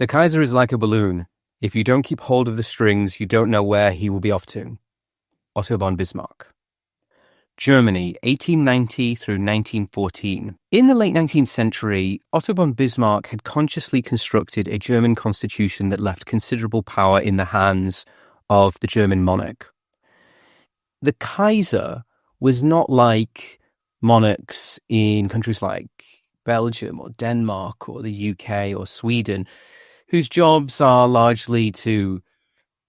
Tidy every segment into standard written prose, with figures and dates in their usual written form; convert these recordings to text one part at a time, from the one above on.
The Kaiser is like a balloon. If you don't keep hold of the strings, you don't know where he will be off to. Otto von Bismarck. Germany, 1890 through 1914. In the late 19th century, Otto von Bismarck had consciously constructed a German constitution that left considerable power in the hands of the German monarch. The Kaiser was not like monarchs in countries like Belgium or Denmark or the UK or Sweden, whose jobs are largely to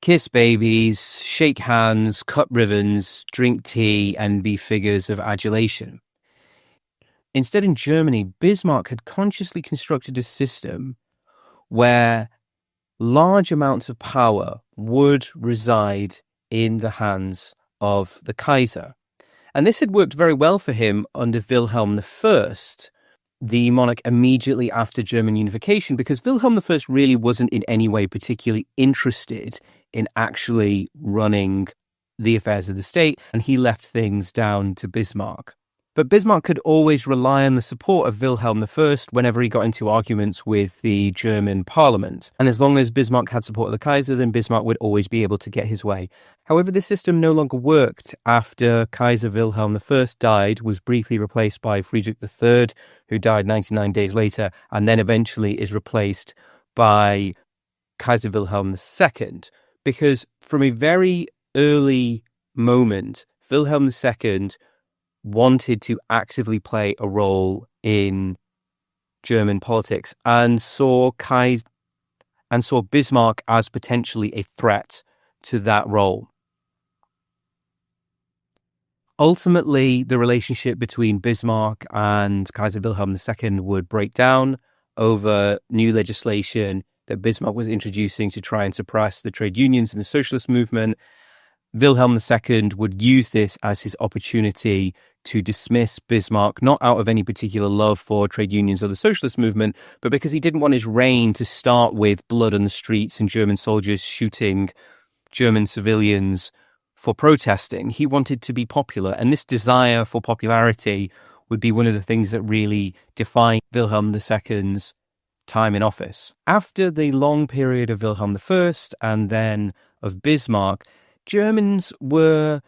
kiss babies, shake hands, cut ribbons, drink tea, and be figures of adulation. Instead, in Germany, Bismarck had consciously constructed a system where large amounts of power would reside in the hands of the Kaiser. And this had worked very well for him under Wilhelm I, the monarch immediately after German unification, because Wilhelm I really wasn't in any way particularly interested in actually running the affairs of the state, and he left things down to Bismarck. But Bismarck could always rely on the support of Wilhelm I whenever he got into arguments with the German parliament. And as long as Bismarck had support of the Kaiser, then Bismarck would always be able to get his way. However, this system no longer worked after Kaiser Wilhelm I died, was briefly replaced by Friedrich III, who died 99 days later, and then eventually is replaced by Kaiser Wilhelm II. Because from a very early moment, Wilhelm II wanted to actively play a role in German politics and saw Bismarck as potentially a threat to that role. Ultimately, the relationship between Bismarck and Kaiser Wilhelm II would break down over new legislation that Bismarck was introducing to try and suppress the trade unions and the socialist movement. Wilhelm II would use this as his opportunity to dismiss Bismarck, not out of any particular love for trade unions or the socialist movement, but because he didn't want his reign to start with blood on the streets and German soldiers shooting German civilians for protesting. He wanted to be popular, and this desire for popularity would be one of the things that really defined Wilhelm II's time in office. After the long period of Wilhelm I and then of Bismarck, Germans were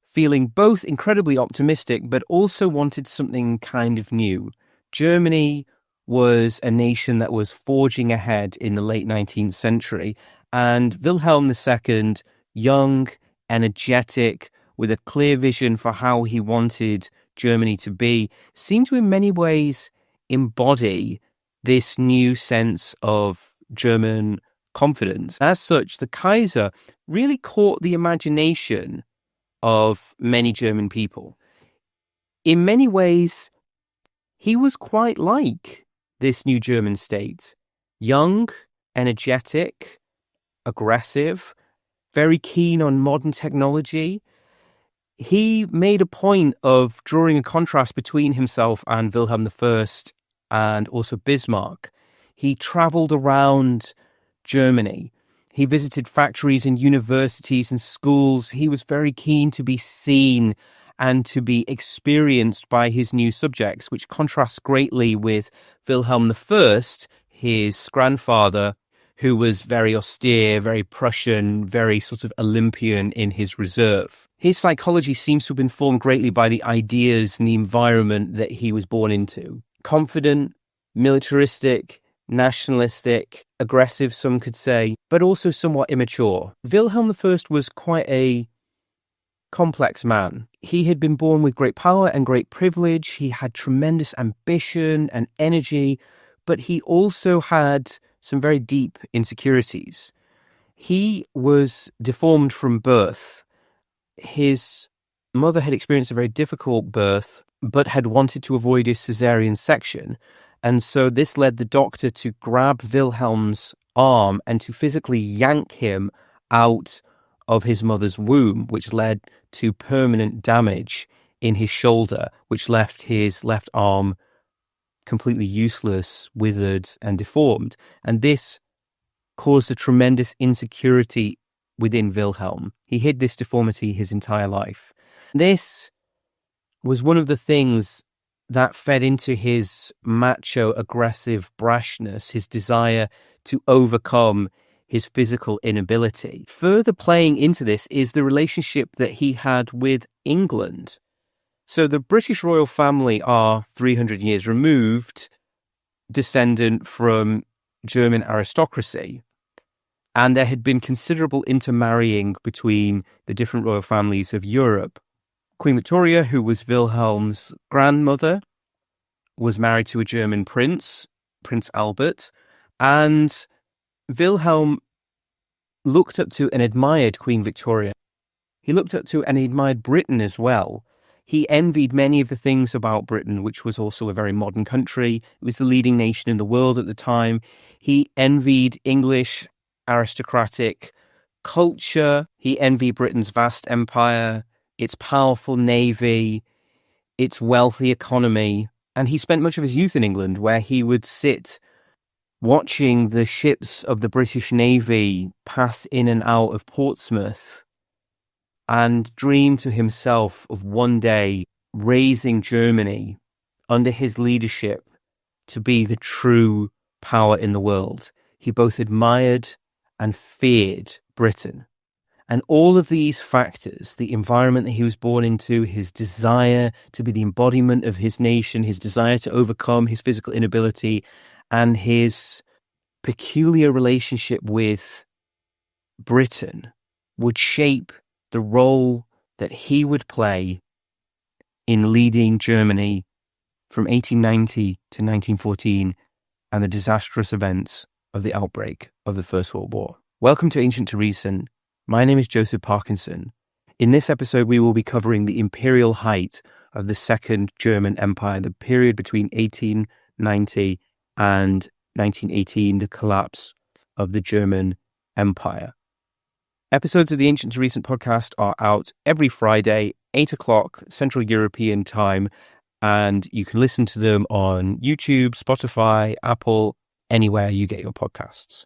feeling both incredibly optimistic, but also wanted something kind of new. Germany was a nation that was forging ahead in the late 19th century, and Wilhelm II, young, energetic, with a clear vision for how he wanted Germany to be, seemed to in many ways embody this new sense of German confidence. As such, the Kaiser really caught the imagination of many German people. In many ways, he was quite like this new German state. Young, energetic, aggressive, very keen on modern technology. He made a point of drawing a contrast between himself and Wilhelm I and also Bismarck. He traveled around Germany. He visited factories and universities and schools. He was very keen to be seen and to be experienced by his new subjects, which contrasts greatly with Wilhelm I, his grandfather, who was very austere, very Prussian, very sort of Olympian in his reserve. His psychology seems to have been formed greatly by the ideas and the environment that he was born into. Confident, militaristic, nationalistic, aggressive, some could say, but also somewhat immature. Wilhelm I was quite a complex man. He had been born with great power and great privilege. He had tremendous ambition and energy, but he also had some very deep insecurities. He was deformed from birth. His mother had experienced a very difficult birth, but had wanted to avoid a cesarean section. And so this led the doctor to grab Wilhelm's arm and to physically yank him out of his mother's womb, which led to permanent damage in his shoulder, which left his left arm completely useless, withered, and deformed. And this caused a tremendous insecurity within Wilhelm. He hid this deformity his entire life. This was one of the things that fed into his macho, aggressive brashness, his desire to overcome his physical inability. Further playing into this is the relationship that he had with England. So the British royal family are 300 years removed, descendant from German aristocracy. And there had been considerable intermarrying between the different royal families of Europe. Queen Victoria, who was Wilhelm's grandmother, was married to a German prince, Prince Albert, and Wilhelm looked up to and admired Queen Victoria. He looked up to and admired Britain as well. He envied many of the things about Britain, which was also a very modern country. It was the leading nation in the world at the time. He envied English aristocratic culture. He envied Britain's vast empire, its powerful navy, its wealthy economy. And he spent much of his youth in England, where he would sit watching the ships of the British Navy pass in and out of Portsmouth and dream to himself of one day raising Germany under his leadership to be the true power in the world. He both admired and feared Britain. And all of these factors, the environment that he was born into, his desire to be the embodiment of his nation, his desire to overcome his physical inability, and his peculiar relationship with Britain would shape the role that he would play in leading Germany from 1890 to 1914 and the disastrous events of the outbreak of the First World War. Welcome to Ancient to Recent. My name is Joseph Parkinson. In this episode, we will be covering the imperial height of the Second German Empire, the period between 1890 and 1918, the collapse of the German Empire. Episodes of the Ancient to Recent podcast are out every Friday, 8 o'clock Central European time, and you can listen to them on YouTube, Spotify, Apple, anywhere you get your podcasts.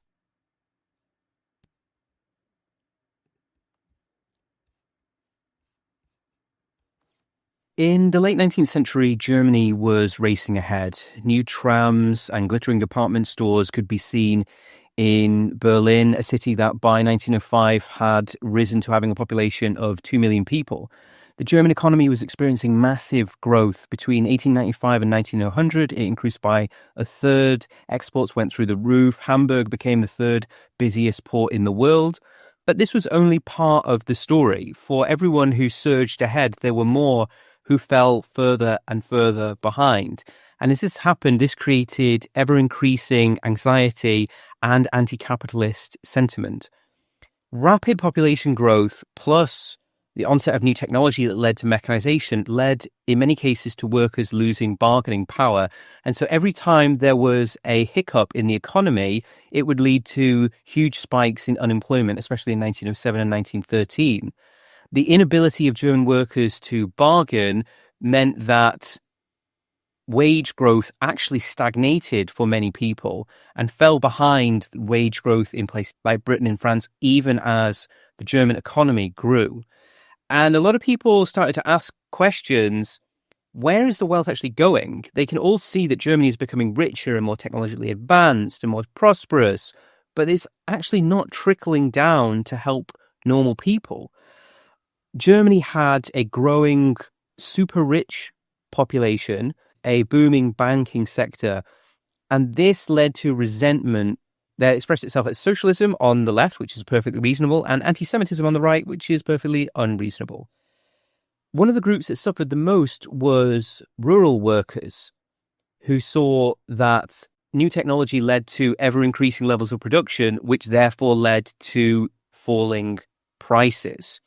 In the late 19th century, Germany was racing ahead. New trams and glittering department stores could be seen in Berlin, a city that by 1905 had risen to having a population of 2 million people. The German economy was experiencing massive growth. Between 1895 and 1900, it increased by a third. Exports went through the roof. Hamburg became the third busiest port in the world. But this was only part of the story. For everyone who surged ahead, there were more who fell further and further behind. And as this happened, this created ever-increasing anxiety and anti-capitalist sentiment. Rapid population growth plus the onset of new technology that led to mechanization led, in many cases, to workers losing bargaining power. And so every time there was a hiccup in the economy, it would lead to huge spikes in unemployment, especially in 1907 and 1913. The inability of German workers to bargain meant that wage growth actually stagnated for many people and fell behind wage growth in places like Britain and France, even as the German economy grew. And a lot of people started to ask questions, where is the wealth actually going? They can all see that Germany is becoming richer and more technologically advanced and more prosperous, but it's actually not trickling down to help normal people. Germany had a growing super rich population, a booming banking sector, and this led to resentment that expressed itself as socialism on the left, which is perfectly reasonable, and anti-Semitism on the right, which is perfectly unreasonable. One of the groups that suffered the most was rural workers, who saw that new technology led to ever-increasing levels of production, which therefore led to falling prices.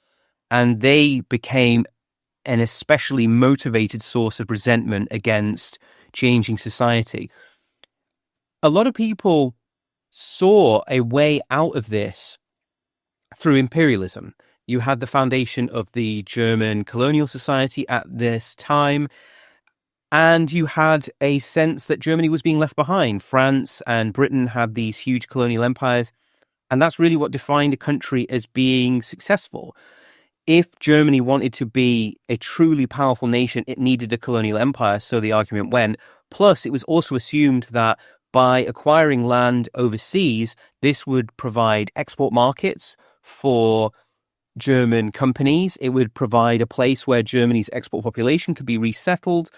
And they became an especially motivated source of resentment against changing society. A lot of people saw a way out of this through imperialism. You had the foundation of the German colonial society at this time, and you had a sense that Germany was being left behind. France and Britain had these huge colonial empires, and that's really what defined a country as being successful. if Germany wanted to be a truly powerful nation, it needed a colonial empire, so the argument went. Plus, it was also assumed that by acquiring land overseas, this would provide export markets for German companies. It would provide a place where Germany's export population could be resettled,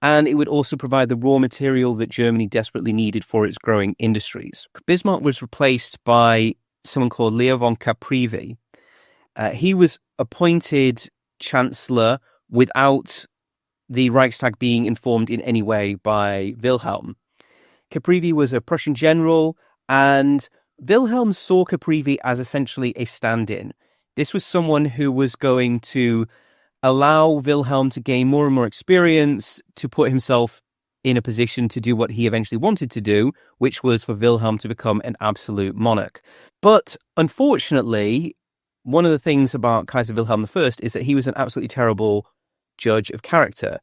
and it would also provide the raw material that Germany desperately needed for its growing industries. Bismarck was replaced by someone called Leo von Caprivi. He was appointed chancellor without the Reichstag being informed in any way by Wilhelm. Caprivi was a Prussian general, and Wilhelm saw Caprivi as essentially a stand-in. This was someone who was going to allow Wilhelm to gain more and more experience, to put himself in a position to do what he eventually wanted to do, which was for Wilhelm to become an absolute monarch. But unfortunately, one of the things about Kaiser Wilhelm I is that he was an absolutely terrible judge of character.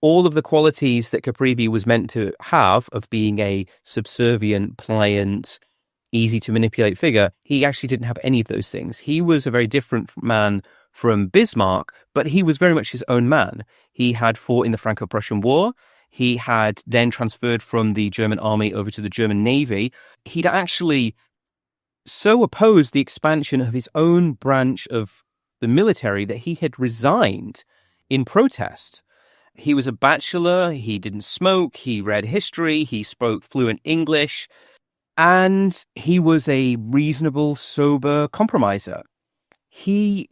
All of the qualities that Caprivi was meant to have of being a subservient, pliant, easy to manipulate figure, he actually didn't have any of those things. He was a very different man from Bismarck, but he was very much his own man. He had fought in the Franco-Prussian War. He had then transferred from the German army over to the German navy. He'd actually so opposed the expansion of his own branch of the military that he had resigned in protest. He was a bachelor, he didn't smoke, he read history, he spoke fluent English, and he was a reasonable, sober compromiser. He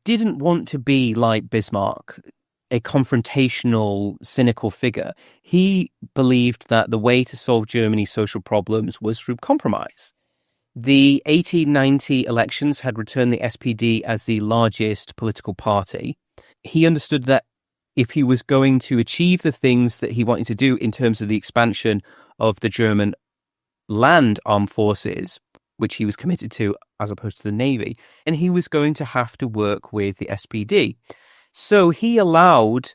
didn't want to be like Bismarck, a confrontational, cynical figure. He believed that the way to solve Germany's social problems was through compromise. The 1890 elections had returned the SPD as the largest political party. He understood that if he was going to achieve the things that he wanted to do in terms of the expansion of the German land armed forces, which he was committed to as opposed to the navy, and he was going to have to work with the SPD. So he allowed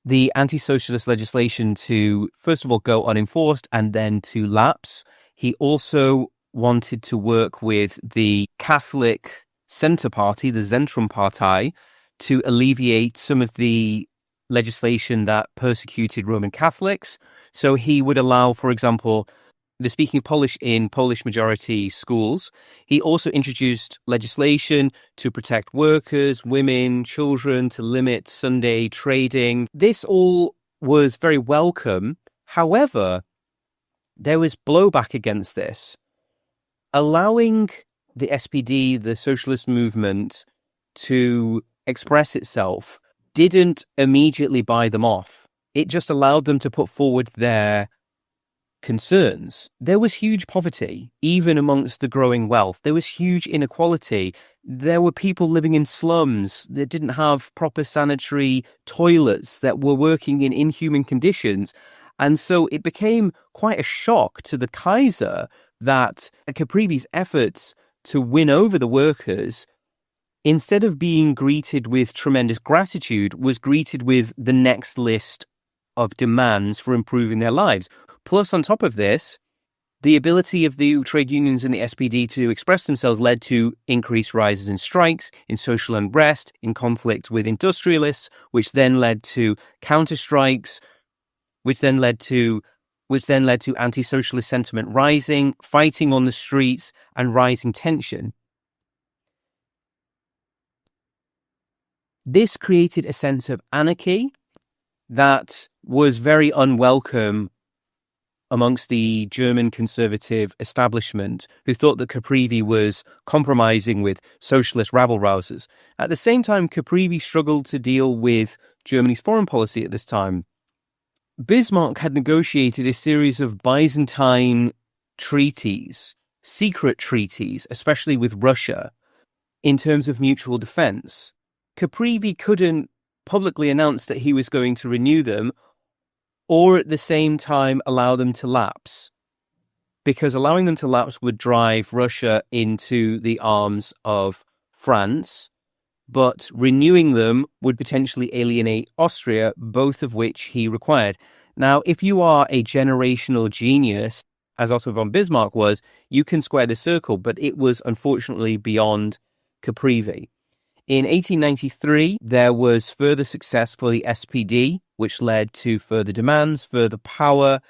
the anti-socialist legislation to, first of all, go unenforced and then to lapse. He also wanted to work with the Catholic Centre Party, the Zentrumpartei, to alleviate some of the legislation that persecuted Roman Catholics. So he would allow, for example, the speaking of Polish in Polish-majority schools. He also introduced legislation to protect workers, women, children, to limit Sunday trading. This all was very welcome. However, there was blowback against this. Allowing the SPD, the socialist movement, to express itself didn't immediately buy them off. It just allowed them to put forward their concerns. There was huge poverty, even amongst the growing wealth. There was huge inequality. There were people living in slums that didn't have proper sanitary toilets, that were working in inhuman conditions. And so it became quite a shock to the Kaiser that Caprivi's efforts to win over the workers, instead of being greeted with tremendous gratitude, was greeted with the next list of demands for improving their lives. Plus, on top of this, the ability of the trade unions and the SPD to express themselves led to increased rises in strikes, in social unrest, in conflict with industrialists, which then led to counter-strikes, which then led to anti-socialist sentiment rising, fighting on the streets, and rising tension. This created a sense of anarchy that was very unwelcome amongst the German conservative establishment, who thought that Caprivi was compromising with socialist rabble-rousers. At the same time, Caprivi struggled to deal with Germany's foreign policy at this time. Bismarck had negotiated a series of Byzantine treaties, secret treaties, especially with Russia, in terms of mutual defense. Caprivi couldn't publicly announce that he was going to renew them, or at the same time allow them to lapse, because allowing them to lapse would drive Russia into the arms of France, but renewing them would potentially alienate Austria, both of which he required. Now, if you are a generational genius, as Otto von Bismarck was, you can square the circle, but it was unfortunately beyond Caprivi. In 1893, there was further success for the SPD, which led to further demands, further power,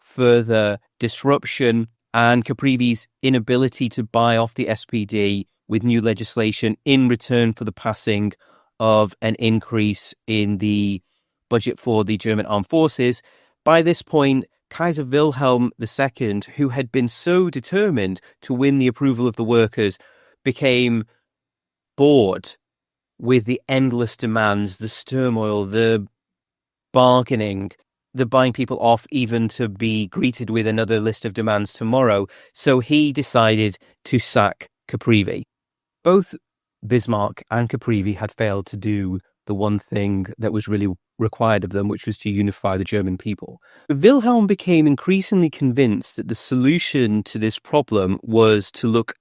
further disruption, and Caprivi's inability to buy off the SPD with new legislation in return for the passing of an increase in the budget for the German armed forces. By this point, Kaiser Wilhelm II, who had been so determined to win the approval of the workers, became bored with the endless demands, the turmoil, the bargaining, the buying people off even to be greeted with another list of demands tomorrow. So he decided to sack Caprivi. Both Bismarck and Caprivi had failed to do the one thing that was really required of them, which was to unify the German people. Wilhelm became increasingly convinced that the solution to this problem was to look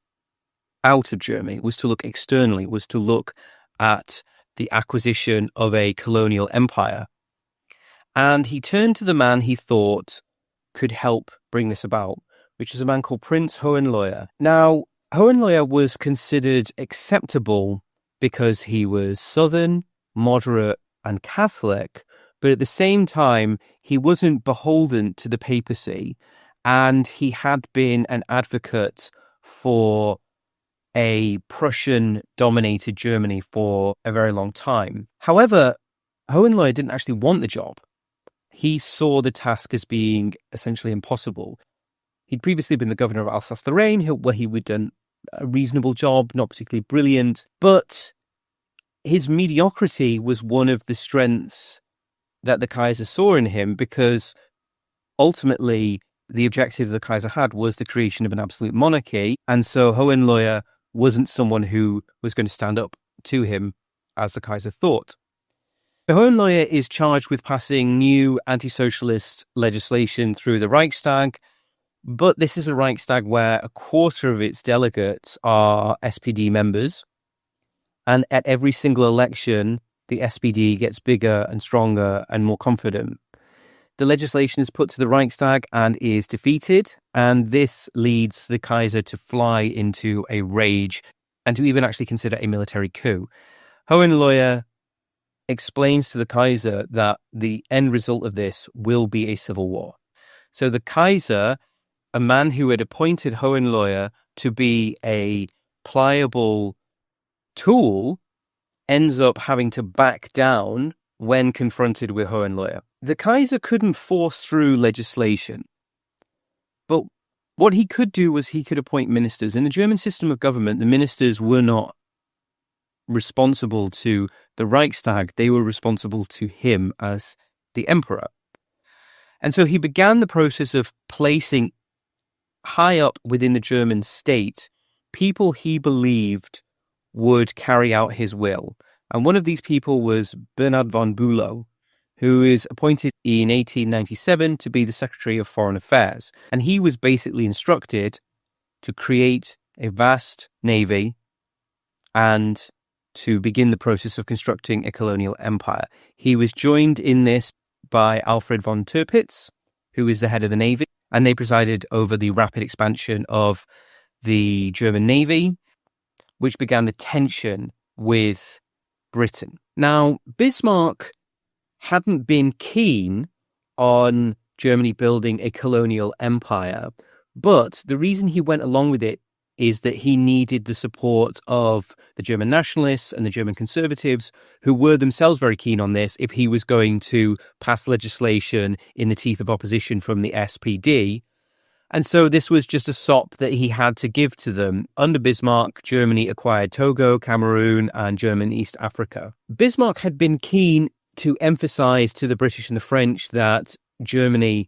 out of Germany, was to look externally, was to look at the acquisition of a colonial empire. And he turned to the man he thought could help bring this about, which is a man called Prince Hohenlohe. Now, Hohenlohe was considered acceptable because he was Southern, moderate, and Catholic, but at the same time, he wasn't beholden to the papacy, and he had been an advocate for a Prussian-dominated Germany for a very long time. However, Hohenlohe didn't actually want the job. He saw the task as being essentially impossible. He'd previously been the governor of Alsace-Lorraine, where he would done a reasonable job, not particularly brilliant, but his mediocrity was one of the strengths that the Kaiser saw in him, because ultimately the objective the Kaiser had was the creation of an absolute monarchy, and so Hohenlohe wasn't someone who was going to stand up to him as the Kaiser thought. Hohenlohe is charged with passing new anti-socialist legislation through the Reichstag, but this is a Reichstag where a quarter of its delegates are SPD members, and at every single election, the SPD gets bigger and stronger and more confident. The legislation is put to the Reichstag and is defeated, and this leads the Kaiser to fly into a rage and to even actually consider a military coup. Hohenlohe explains to the Kaiser that the end result of this will be a civil war. So the Kaiser, a man who had appointed Hohenlohe to be a pliable tool, ends up having to back down when confronted with Hohenlohe. The Kaiser couldn't force through legislation, but what he could do was he could appoint ministers. In the German system of government, the ministers were not responsible to the Reichstag, they were responsible to him as the emperor. And so he began the process of placing high up within the German state people he believed would carry out his will. And one of these people was Bernhard von Bülow, who is appointed in 1897 to be the Secretary of Foreign Affairs. And he was basically instructed to create a vast navy and to begin the process of constructing a colonial empire. He was joined in this by Alfred von Tirpitz, who is the head of the navy, and they presided over the rapid expansion of the German navy, which began the tension with Britain. Now, Bismarck hadn't been keen on Germany building a colonial empire, but the reason he went along with it is that he needed the support of the German nationalists and the German conservatives, who were themselves very keen on this if he was going to pass legislation in the teeth of opposition from the SPD. And so this was just a sop that he had to give to them. Under Bismarck, Germany acquired Togo, Cameroon, and German East Africa. Bismarck had been keen to emphasize to the British and the French that Germany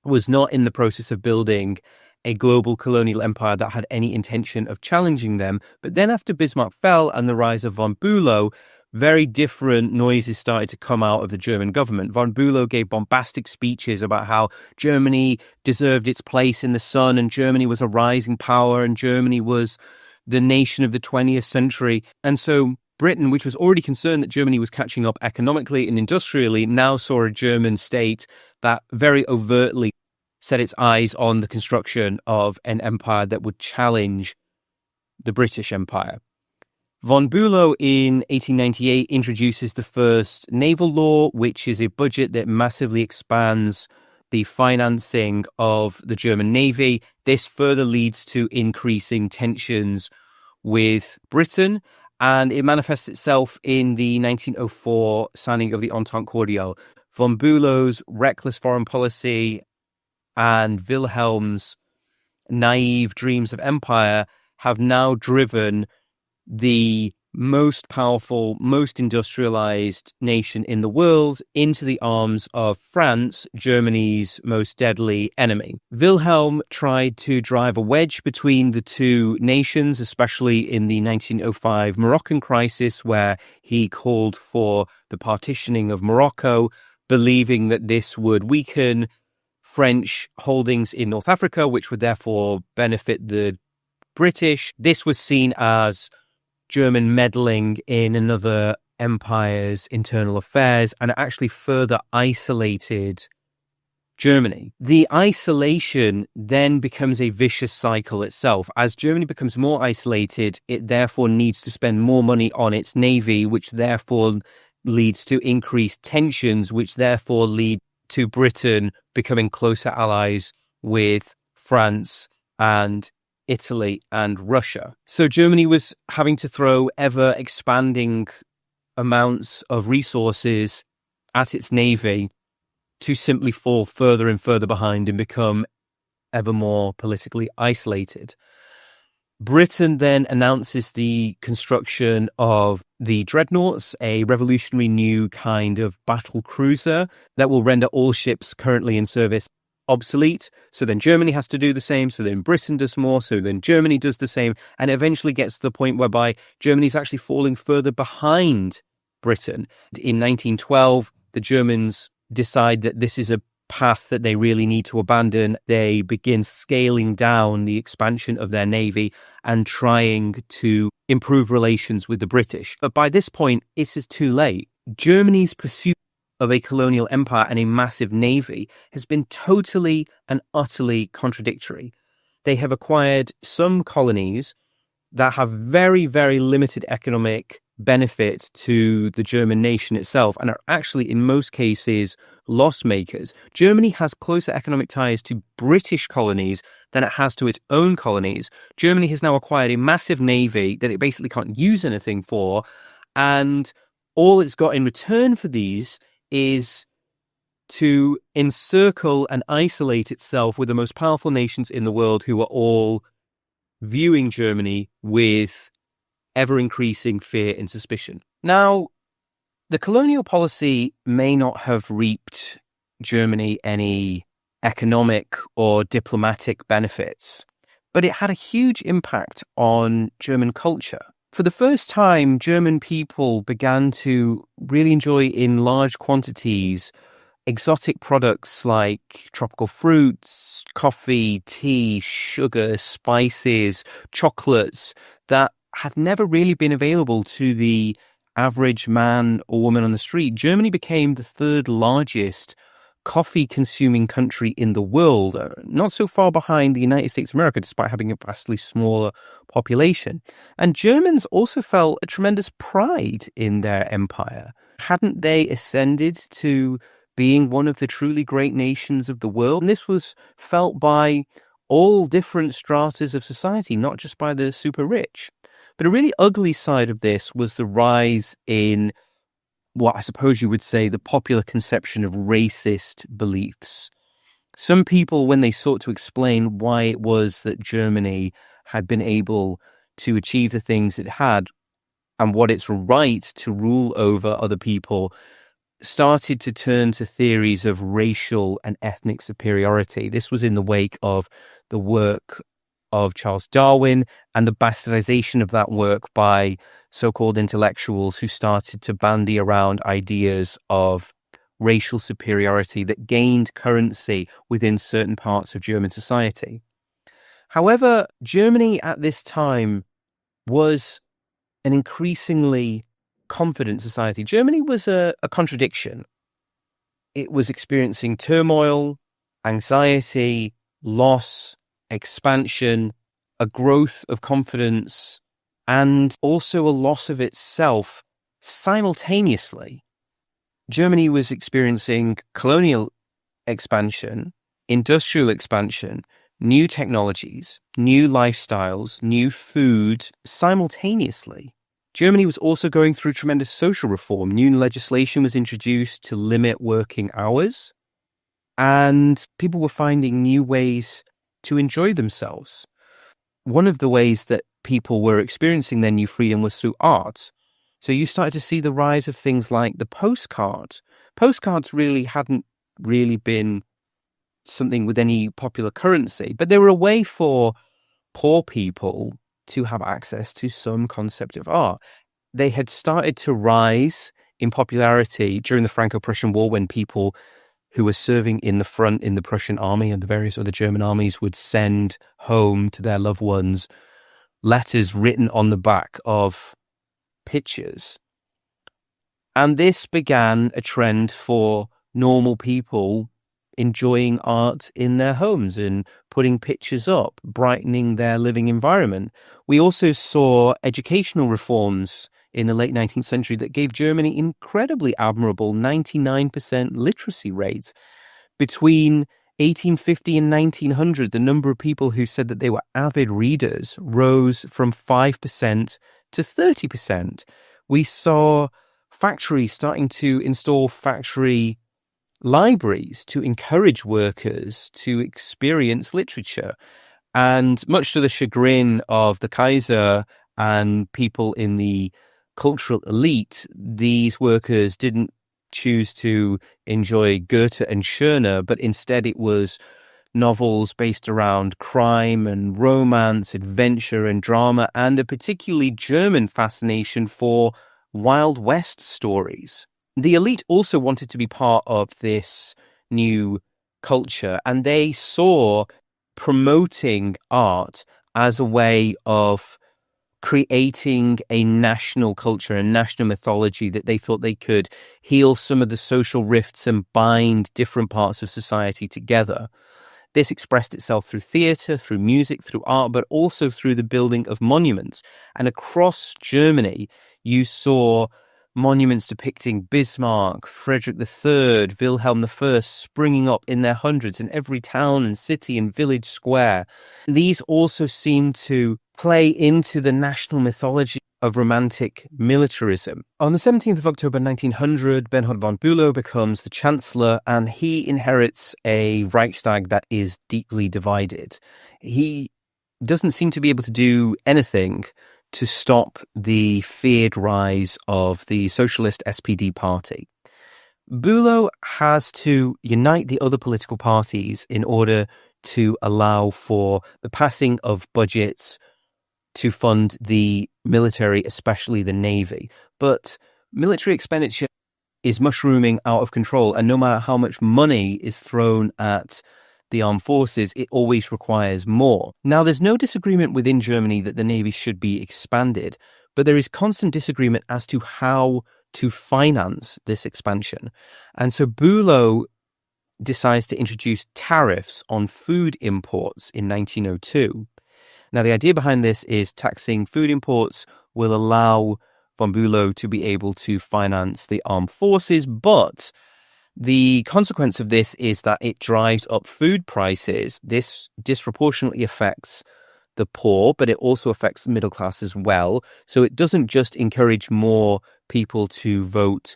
was not in the process of building a global colonial empire that had any intention of challenging them. But then after Bismarck fell and the rise of von Bülow, very different noises started to come out of the German government. Von Bülow gave bombastic speeches about how Germany deserved its place in the sun and Germany was a rising power and Germany was the nation of the 20th century. And so Britain, which was already concerned that Germany was catching up economically and industrially, now saw a German state that very overtly set its eyes on the construction of an empire that would challenge the British Empire. Von Bülow in 1898 introduces the first naval law, which is a budget that massively expands the financing of the German Navy. This further leads to increasing tensions with Britain, and it manifests itself in the 1904 signing of the Entente Cordiale. Von Bülow's reckless foreign policy and Wilhelm's naive dreams of empire have now driven the most powerful, most industrialized nation in the world into the arms of France, Germany's most deadly enemy. Wilhelm tried to drive a wedge between the two nations, especially in the 1905 Moroccan crisis, where he called for the partitioning of Morocco, believing that this would weaken French holdings in North Africa, which would therefore benefit the British. This was seen as German meddling in another empire's internal affairs, and actually further isolated Germany. The isolation then becomes a vicious cycle itself. As Germany becomes more isolated, it therefore needs to spend more money on its navy, which therefore leads to increased tensions, which therefore lead to Britain becoming closer allies with France and Italy and Russia. So Germany was having to throw ever expanding amounts of resources at its navy to simply fall further and further behind and become ever more politically isolated. Britain then announces the construction of the dreadnoughts, a revolutionary new kind of battle cruiser that will render all ships currently in service obsolete. So then Germany has to do the same. So then Britain does more. So then Germany does the same. And it eventually gets to the point whereby Germany is actually falling further behind Britain. In 1912, the Germans decide that this is a path that they really need to abandon. They begin scaling down the expansion of their navy and trying to improve relations with the British. But by this point, it is too late. Germany's pursuit of a colonial empire and a massive navy has been totally and utterly contradictory. They have acquired some colonies that have very, very limited economic benefit to the German nation itself and are actually, in most cases, loss makers. Germany has closer economic ties to British colonies than it has to its own colonies. Germany has now acquired a massive navy that it basically can't use anything for, and all it's got in return for these is to encircle and isolate itself with the most powerful nations in the world, who are all viewing Germany with ever-increasing fear and suspicion. Now, the colonial policy may not have reaped Germany any economic or diplomatic benefits, but it had a huge impact on German culture. For the first time, German people began to really enjoy in large quantities exotic products like tropical fruits, coffee, tea, sugar, spices, chocolates that had never really been available to the average man or woman on the street. Germany became the third largest coffee-consuming country in the world, not so far behind the United States of America, despite having a vastly smaller population. And Germans also felt a tremendous pride in their empire. Hadn't they ascended to being one of the truly great nations of the world? And this was felt by all different stratas of society, not just by the super rich. But a really ugly side of this was the rise in what I suppose you would say the popular conception of racist beliefs. Some people, when they sought to explain why it was that Germany had been able to achieve the things it had and what its right to rule over other people, started to turn to theories of racial and ethnic superiority. This was in the wake of the work of Charles Darwin and the bastardization of that work by so-called intellectuals who started to bandy around ideas of racial superiority that gained currency within certain parts of German society. However, Germany at this time was an increasingly confident society. Germany was a contradiction. It was experiencing turmoil, anxiety, loss, expansion, a growth of confidence, and also a loss of itself simultaneously. Germany was experiencing colonial expansion, industrial expansion, new technologies, new lifestyles, new food simultaneously. Germany was also going through tremendous social reform. New legislation was introduced to limit working hours, and people were finding new ways to enjoy themselves. One of the ways that people were experiencing their new freedom was through art. So you started to see the rise of things like the postcard. Postcards really hadn't really been something with any popular currency, but they were a way for poor people to have access to some concept of art. They had started to rise in popularity during the Franco-Prussian War, when people who were serving in the front in the Prussian army and the various other German armies would send home to their loved ones letters written on the back of pictures. And this began a trend for normal people enjoying art in their homes and putting pictures up, brightening their living environment. We also saw educational reforms in the late 19th century that gave Germany incredibly admirable 99% literacy rate. Between 1850 and 1900, the number of people who said that they were avid readers rose from 5% to 30%. We saw factories starting to install factory libraries to encourage workers to experience literature. And much to the chagrin of the Kaiser and people in the cultural elite, these workers didn't choose to enjoy Goethe and Schirner, but instead it was novels based around crime and romance, adventure and drama, and a particularly German fascination for Wild West stories. The elite also wanted to be part of this new culture, and they saw promoting art as a way of creating a national culture, a national mythology that they thought they could heal some of the social rifts and bind different parts of society together. This expressed itself through theatre, through music, through art, but also through the building of monuments. And across Germany, you saw monuments depicting Bismarck, Frederick III, Wilhelm I springing up in their hundreds in every town and city and village square. These also seem to play into the national mythology of romantic militarism. On the 17th of October 1900, Bernhard von Bülow becomes the Chancellor, and he inherits a Reichstag that is deeply divided. He doesn't seem to be able to do anything to stop the feared rise of the socialist SPD party. Bülow has to unite the other political parties in order to allow for the passing of budgets to fund the military, especially the Navy. But military expenditure is mushrooming out of control, and no matter how much money is thrown at the armed forces, it always requires more. Now, there's no disagreement within Germany that the Navy should be expanded, but there is constant disagreement as to how to finance this expansion. And so Bülow decides to introduce tariffs on food imports in 1902. Now, the idea behind this is taxing food imports will allow von Bülow to be able to finance the armed forces, but the consequence of this is that it drives up food prices. This disproportionately affects the poor, but it also affects the middle class as well. So it doesn't just encourage more people to vote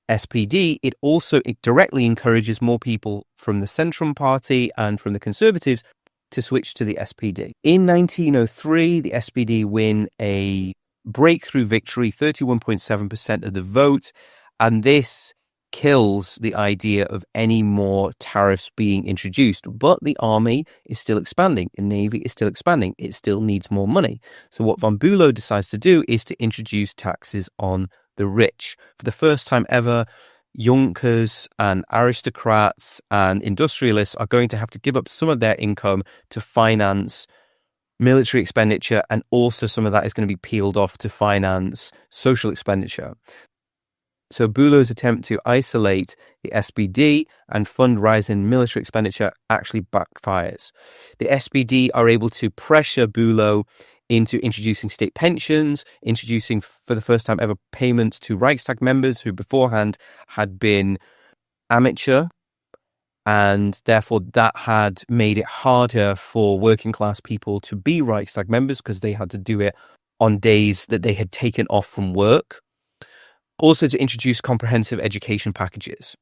SPD, it directly encourages more people from the Centrum Party and from the Conservatives to switch to the SPD. In 1903, the SPD win a breakthrough victory, 31.7% of the vote, and this kills the idea of any more tariffs being introduced. But the army is still expanding, the navy is still expanding, it still needs more money. So what von Bülow decides to do is to introduce taxes on the rich. For the first time ever, Junkers and aristocrats and industrialists are going to have to give up some of their income to finance military expenditure, and also some of that is going to be peeled off to finance social expenditure. So Bülow's attempt to isolate the SPD and fund rising military expenditure actually backfires. The SPD are able to pressure Bülow into introducing state pensions, introducing for the first time ever payments to Reichstag members who beforehand had been amateur, and therefore that had made it harder for working class people to be Reichstag members because they had to do it on days that they had taken off from work. Also to introduce comprehensive education packages.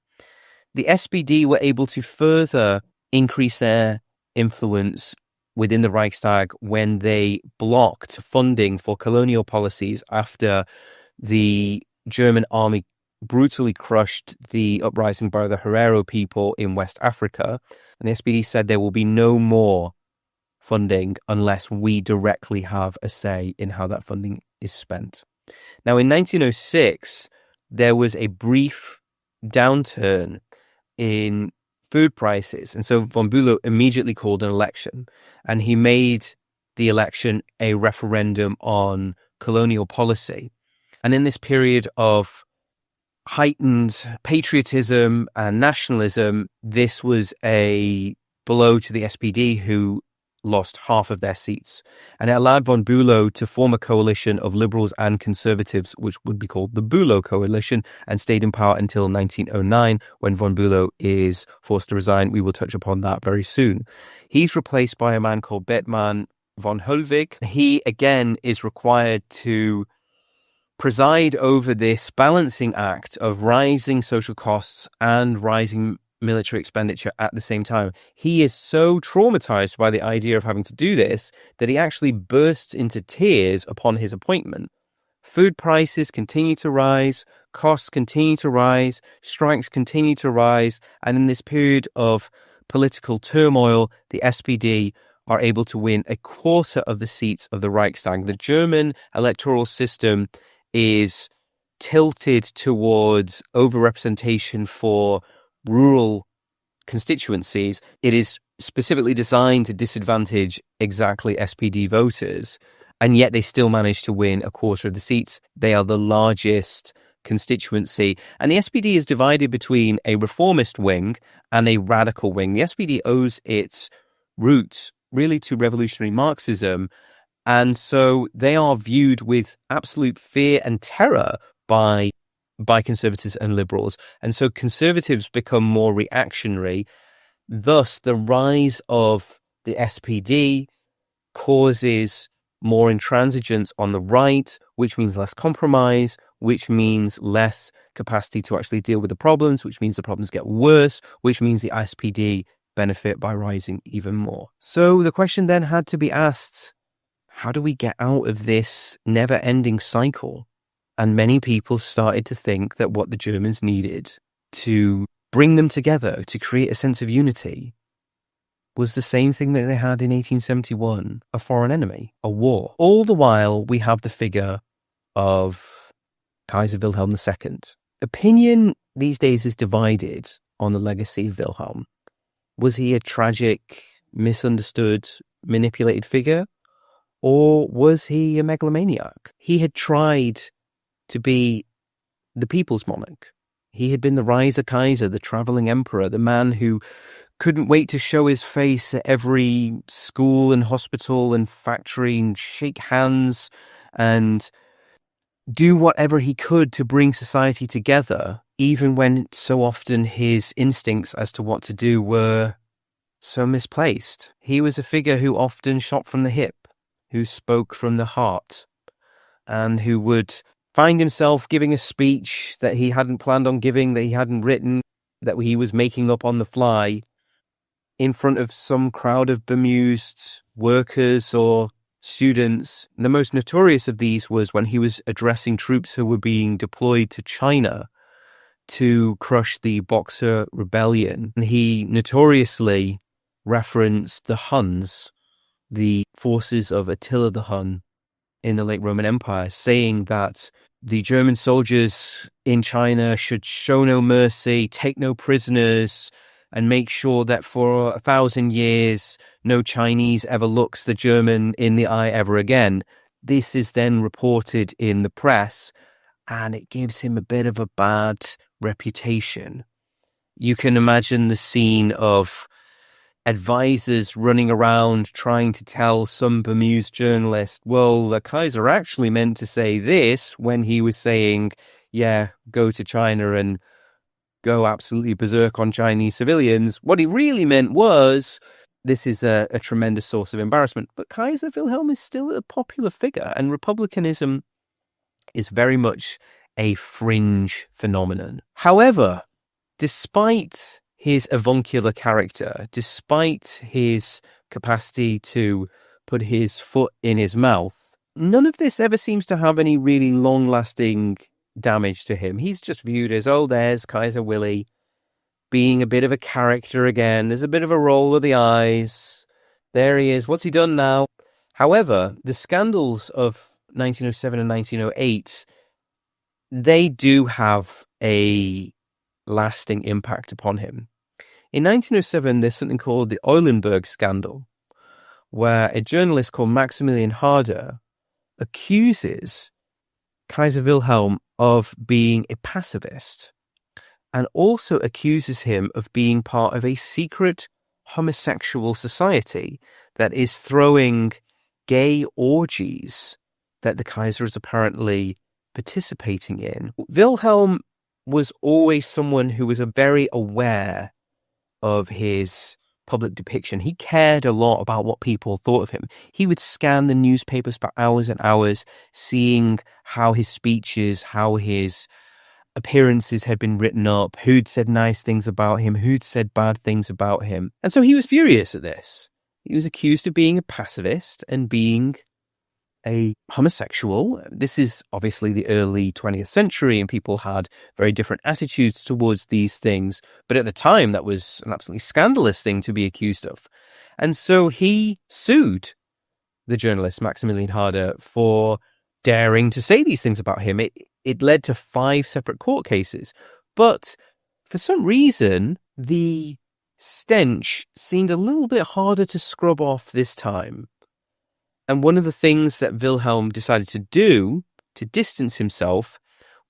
The SPD were able to further increase their influence within the Reichstag when they blocked funding for colonial policies after the German army brutally crushed the uprising by the Herero people in West Africa. And the SPD said there will be no more funding unless we directly have a say in how that funding is spent. Now, in 1906, there was a brief downturn in food prices. And so von Bülow immediately called an election, and he made the election a referendum on colonial policy. And in this period of heightened patriotism and nationalism, this was a blow to the SPD, who lost half of their seats. And it allowed von Bülow to form a coalition of liberals and conservatives, which would be called the Bülow Coalition, and stayed in power until 1909, when von Bülow is forced to resign. We will touch upon that very soon. He's replaced by a man called Bethmann von Hollweg. He, again, is required to preside over this balancing act of rising social costs and rising military expenditure at the same time. He is so traumatized by the idea of having to do this that he actually bursts into tears upon his appointment. Food prices continue to rise, costs continue to rise, strikes continue to rise, and in this period of political turmoil, the SPD are able to win a quarter of the seats of the Reichstag. The German electoral system is tilted towards overrepresentation for rural constituencies. It is specifically designed to disadvantage exactly SPD voters, and yet they still manage to win a quarter of the seats. They are the largest constituency, and the SPD is divided between a reformist wing and a radical wing. The SPD owes its roots really to revolutionary Marxism, and so they are viewed with absolute fear and terror by conservatives and liberals. And so conservatives become more reactionary. Thus, the rise of the SPD causes more intransigence on the right, which means less compromise, which means less capacity to actually deal with the problems, which means the problems get worse, which means the SPD benefit by rising even more. So the question then had to be asked, how do we get out of this never-ending cycle? And many people started to think that what the Germans needed to bring them together, to create a sense of unity, was the same thing that they had in 1871, a foreign enemy, a war. All the while, we have the figure of Kaiser Wilhelm II. Opinion these days is divided on the legacy of Wilhelm. Was he a tragic, misunderstood, manipulated figure? Or was he a megalomaniac? He had tried to be the people's monarch. He had been the Reiser Kaiser, the traveling emperor, the man who couldn't wait to show his face at every school and hospital and factory and shake hands and do whatever he could to bring society together, even when so often his instincts as to what to do were so misplaced. He was a figure who often shot from the hip, who spoke from the heart, and who would find himself giving a speech that he hadn't planned on giving, that he hadn't written, that he was making up on the fly in front of some crowd of bemused workers or students. The most notorious of these was when he was addressing troops who were being deployed to China to crush the Boxer Rebellion. And he notoriously referenced the Huns, the forces of Attila the Hun in the late Roman Empire, saying that the German soldiers in China should show no mercy, take no prisoners, and make sure that for 1,000 years, no Chinese ever looks the German in the eye ever again. This is then reported in the press, and it gives him a bit of a bad reputation. You can imagine the scene of advisors running around trying to tell some bemused journalist, well, the Kaiser actually meant to say this when he was saying, yeah, go to China and go absolutely berserk on Chinese civilians. What he really meant was, this is a tremendous source of embarrassment. But Kaiser Wilhelm is still a popular figure, and republicanism is very much a fringe phenomenon. However, despite his avuncular character, despite his capacity to put his foot in his mouth, none of this ever seems to have any really long-lasting damage to him. He's just viewed as, oh, there's Kaiser Willie being a bit of a character again. There's a bit of a roll of the eyes. There he is. What's he done now? However, the scandals of 1907 and 1908, they do have a lasting impact upon him. In 1907, there's something called the Eulenburg scandal, where a journalist called Maximilian Harder accuses Kaiser Wilhelm of being a pacifist and also accuses him of being part of a secret homosexual society that is throwing gay orgies that the Kaiser is apparently participating in. Wilhelm was always someone who was very aware of his public depiction. He cared a lot about what people thought of him. He would scan the newspapers for hours and hours, seeing how his speeches, how his appearances had been written up, who'd said nice things about him, who'd said bad things about him. And so he was furious at this. He was accused of being a pacifist and being a homosexual. This is obviously the early 20th century, and people had very different attitudes towards these things. But at the time, that was an absolutely scandalous thing to be accused of. And so he sued the journalist Maximilian Harder for daring to say these things about him. It led to 5 separate court cases. But for some reason, the stench seemed a little bit harder to scrub off this time. And one of the things that Wilhelm decided to do to distance himself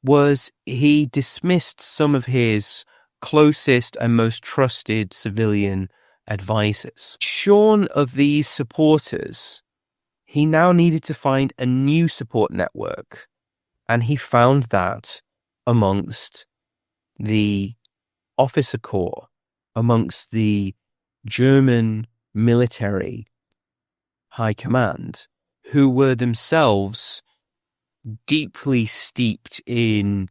was he dismissed some of his closest and most trusted civilian advisors. Shorn of these supporters, he now needed to find a new support network. And he found that amongst the officer corps, amongst the German military high command, who were themselves deeply steeped in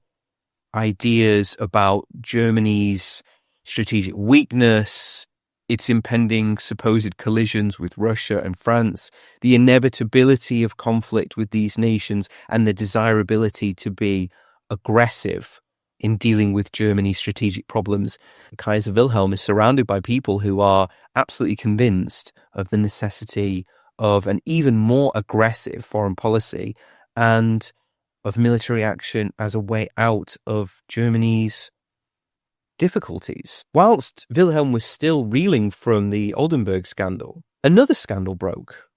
ideas about Germany's strategic weakness, its impending supposed collisions with Russia and France, the inevitability of conflict with these nations, and the desirability to be aggressive in dealing with Germany's strategic problems. Kaiser Wilhelm is surrounded by people who are absolutely convinced of the necessity of an even more aggressive foreign policy and of military action as a way out of Germany's difficulties. Whilst Wilhelm was still reeling from the Oldenburg scandal, another scandal broke.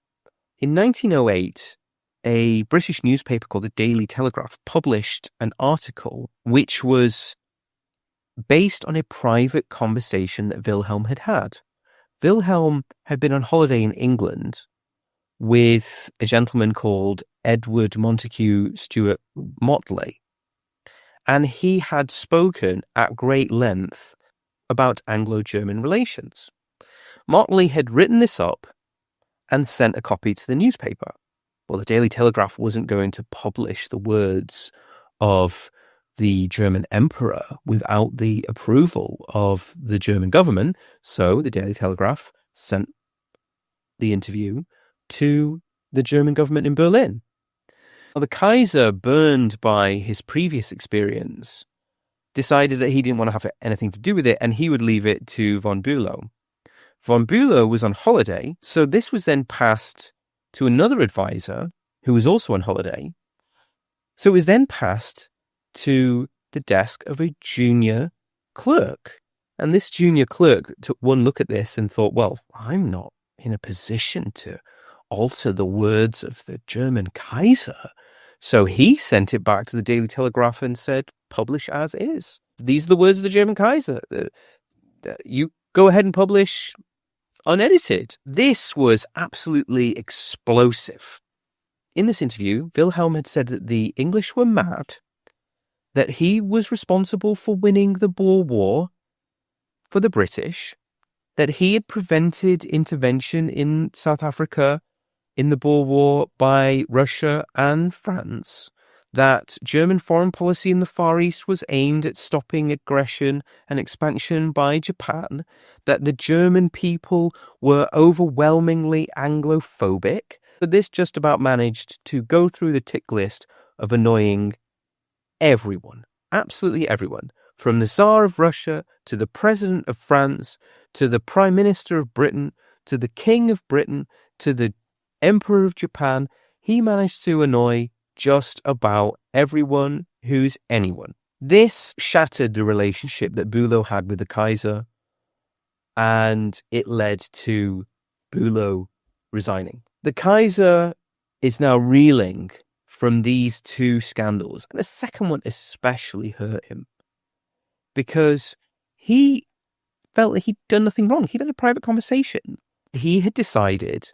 In 1908, a British newspaper called the Daily Telegraph published an article which was based on a private conversation that Wilhelm had had. Wilhelm had been on holiday in England with a gentleman called Edward Montague Stuart Motley, and he had spoken at great length about Anglo-German relations. Motley had written this up and sent a copy to the newspaper. Well, the Daily Telegraph wasn't going to publish the words of the German emperor without the approval of the German government, so the Daily Telegraph sent the interview to the German government in Berlin. Well, the Kaiser, burned by his previous experience, decided that he didn't want to have anything to do with it, and he would leave it to von Bülow. Von Bülow was on holiday, so this was then passed to another advisor who was also on holiday. So it was then passed to the desk of a junior clerk. And this junior clerk took one look at this and thought, well, I'm not in a position to alter the words of the German Kaiser. So he sent it back to the Daily Telegraph and said, publish as is. These are the words of the German Kaiser. You go ahead and publish unedited. This was absolutely explosive. In this interview, Wilhelm had said that the English were mad, that he was responsible for winning the Boer War for the British, that he had prevented intervention in South Africa in the Boer War by Russia and France, that German foreign policy in the Far East was aimed at stopping aggression and expansion by Japan, that the German people were overwhelmingly Anglophobic, but this just about managed to go through the tick list of annoying everyone, absolutely everyone, from the Tsar of Russia to the President of France to the Prime Minister of Britain to the King of Britain to the Emperor of Japan. He managed to annoy just about everyone who's anyone. This shattered the relationship that Bülow had with the Kaiser, and it led to Bülow resigning. The Kaiser is now reeling from these two scandals, and the second one especially hurt him because he felt that he'd done nothing wrong. He'd had a private conversation. He had decided,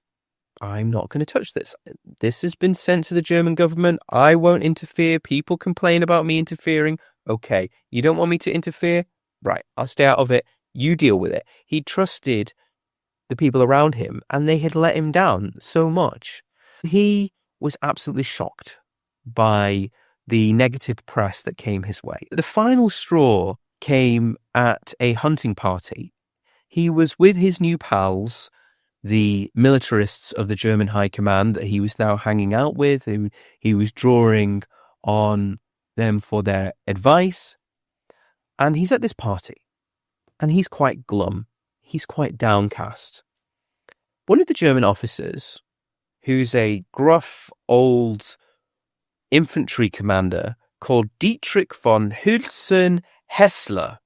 I'm not going to touch this. This has been sent to the German government. I won't interfere. People complain about me interfering. Okay, you don't want me to interfere? Right, I'll stay out of it. You deal with it. He trusted the people around him, and they had let him down so much. He was absolutely shocked by the negative press that came his way. The final straw came at a hunting party. He was with his new pals, the militarists of the German High Command that he was now hanging out with. He was drawing on them for their advice. And he's at this party, and he's quite glum. He's quite downcast. One of the German officers, who's a gruff old infantry commander called Dietrich von Hülsen-Hessler,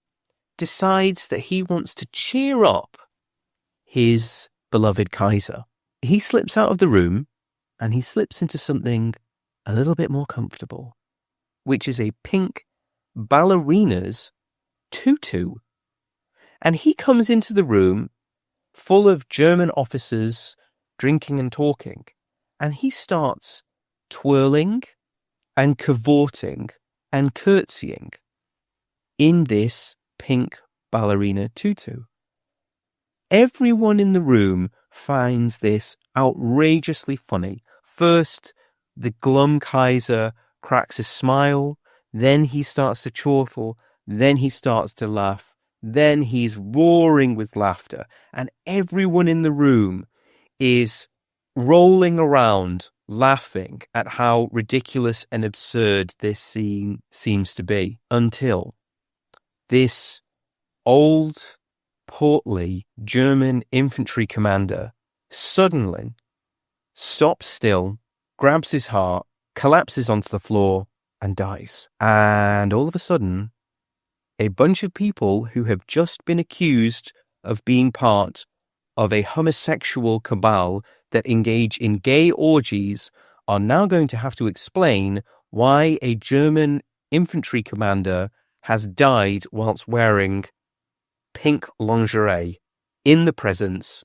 decides that he wants to cheer up his beloved Kaiser. He slips out of the room and he slips into something a little bit more comfortable, which is a pink ballerina's tutu. And he comes into the room full of German officers drinking and talking, and he starts twirling and cavorting and curtsying in this pink ballerina tutu. Everyone in the room finds this outrageously funny. First, the glum Kaiser cracks a smile, then he starts to chortle, then he starts to laugh, then he's roaring with laughter, and everyone in the room is rolling around laughing at how ridiculous and absurd this scene seems to be, until this old, portly German infantry commander suddenly stops still, grabs his heart, collapses onto the floor, and dies. And all of a sudden, a bunch of people who have just been accused of being part of a homosexual cabal that engage in gay orgies are now going to have to explain why a German infantry commander has died whilst wearing pink lingerie in the presence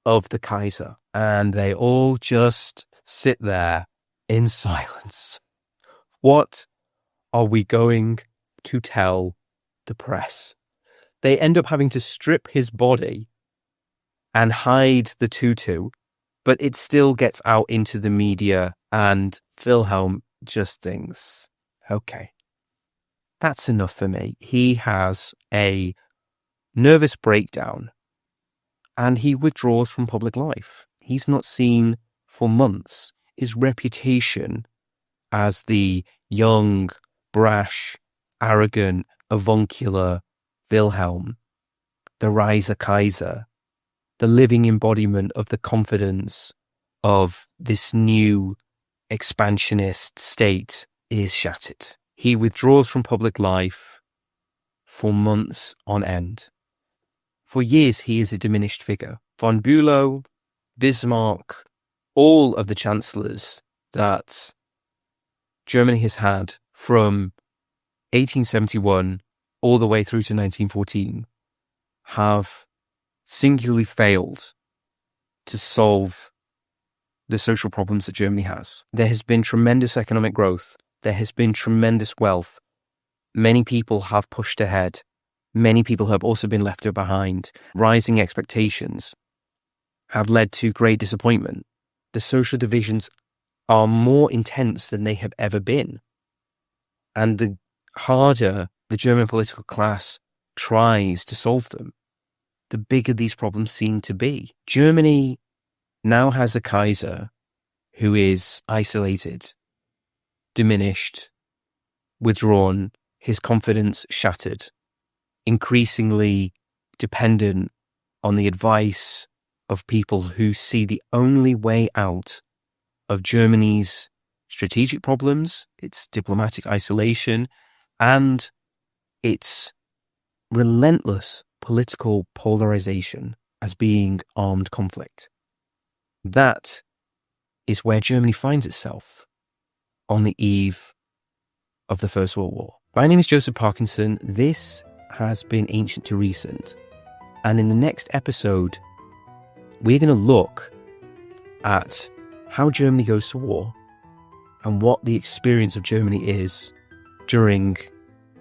of the Kaiser. And they all just sit there in silence. What are we going to tell the press? They end up having to strip his body and hide the tutu, but it still gets out into the media, and Wilhelm just thinks, okay, that's enough for me. He has a nervous breakdown and he withdraws from public life. He's not seen for months. His reputation as the young, brash, arrogant, avuncular Wilhelm, the Reiser Kaiser, the living embodiment of the confidence of this new expansionist state, is shattered. He withdraws from public life for months on end. For years, he is a diminished figure. Von Bülow, Bismarck, all of the chancellors that Germany has had from 1871 all the way through to 1914 have singularly failed to solve the social problems that Germany has. There has been tremendous economic growth. There has been tremendous wealth. Many people have pushed ahead. Many people have also been left behind. Rising expectations have led to great disappointment. The social divisions are more intense than they have ever been. And the harder the German political class tries to solve them, the bigger these problems seem to be. Germany now has a Kaiser who is isolated, diminished, withdrawn, his confidence shattered, increasingly dependent on the advice of people who see the only way out of Germany's strategic problems, its diplomatic isolation, and its relentless political polarization as being armed conflict. That is where Germany finds itself on the eve of the First World War. My name is Joseph Parkinson. This has been Ancient to Recent. And in the next episode, we're going to look at how Germany goes to war and what the experience of Germany is during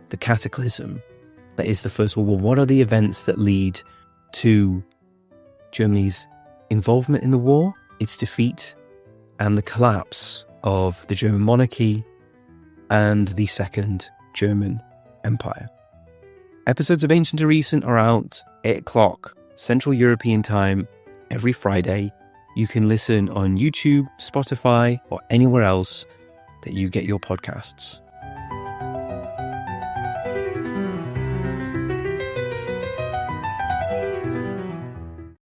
the cataclysm that is the First World War. What are the events that lead to Germany's involvement in the war, its defeat, and the collapse of the German monarchy and the Second German Empire. Episodes of Ancient to Recent are out 8 o'clock Central European Time every Friday. You can listen on YouTube, Spotify, or anywhere else that you get your podcasts.